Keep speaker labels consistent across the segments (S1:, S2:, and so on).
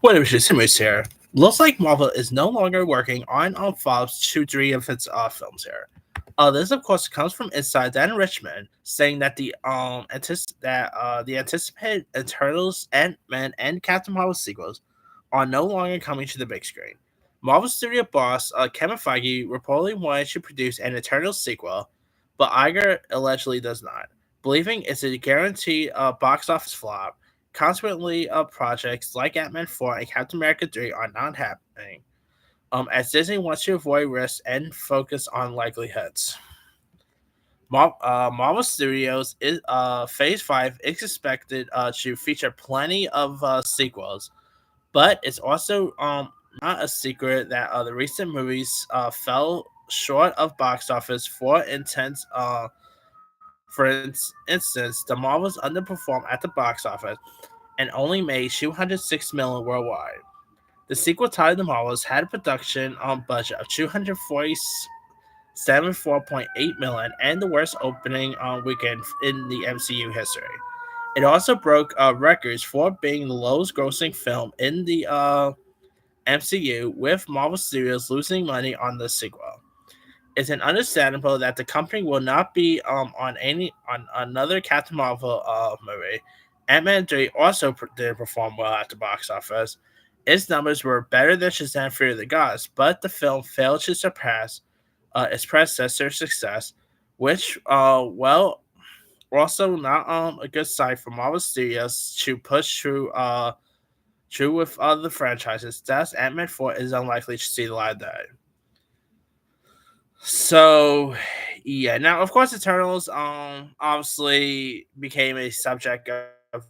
S1: What if Simmons here? Looks like Marvel is no longer working on Fobbs to three of its films here. This of course comes from Inside Dan Richmond saying that the anticipated Eternals, Ant Man, and Captain Marvel sequels are no longer coming to the big screen. Marvel Studio boss Kevin Feige reportedly wanted to produce an Eternals sequel, but Iger allegedly does not, believing it's a guaranteed box office flop. Consequently, projects like Ant-Man 4 and Captain America 3 are not happening, as Disney wants to avoid risks and focus on likely hits. Marvel Studios is Phase 5 is expected to feature plenty of sequels, but it's also not a secret that the recent movies fell short of box office for intense. Instance, the Marvels underperformed at the box office and only made 206 million worldwide. The sequel titled The Marvels had a production budget of 247.8 million and the worst opening weekend in the MCU history. It also broke records for being the lowest grossing film in the MCU, with Marvel Studios losing money on the sequel. It's an understandable that the company will not be on another Captain Marvel movie. Ant-Man 3 also didn't perform well at the box office. Its numbers were better than Shazam: Fury of the Gods, but the film failed to surpass its predecessor's success, which also not a good sign for Marvel Studios to push through with other franchises. Thus, Ant-Man 4 is unlikely to see the light of day. So, yeah. Now, of course, Eternals obviously became a subject of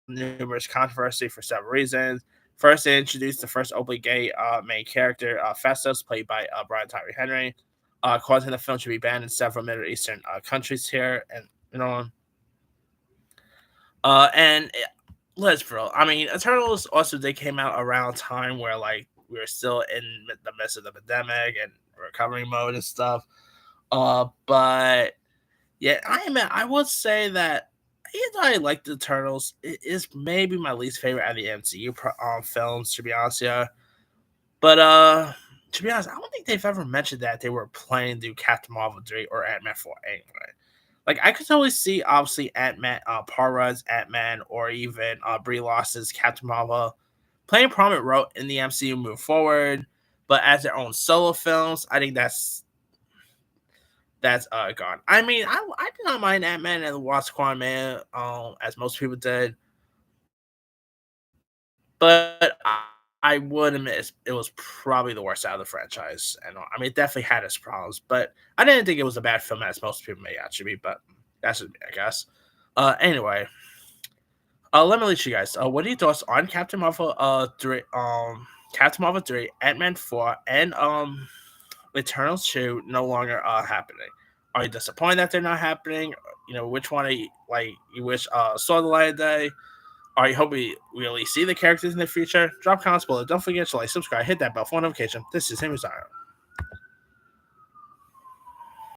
S1: numerous controversy for several reasons. First, they introduced the first openly gay main character, Festus, played by Brian Tyree Henry, causing the film to be banned in several Middle Eastern countries here, and you know, and let's bro. I mean, Eternals also they came out around a time where like we were still in the midst of the pandemic and recovery mode and stuff. But yeah, I would say that even though I like the Eternals, it is maybe my least favorite out of the MCU films, to be honest. Yeah, but to be honest, I don't think they've ever mentioned that they were planning to do Captain Marvel 3 or Ant Man 4 anyway. Like I could totally see obviously Ant Man, Paul Rudd's Ant Man, or even Brie Larson's Captain Marvel playing a prominent role in the MCU move forward. But as their own solo films, I think that's gone. I mean, I did not mind Ant Man and the Wasp Quantum as most people did, but I would admit it was probably the worst out of the franchise. And I mean, it definitely had its problems, but I didn't think it was a bad film as most people may actually be. But that's just me, I guess. Anyway, let me let you guys. What are your thoughts on Captain Marvel? Captain Marvel 3, Ant Man 4, and Eternals 2 no longer happening. Are you disappointed that they're not happening? You know, which one are you like? You wish saw the light of day? Are you hope we really see the characters in the future? Drop comments below. Don't forget to like, subscribe, hit that bell for notification. This is Henry Zion.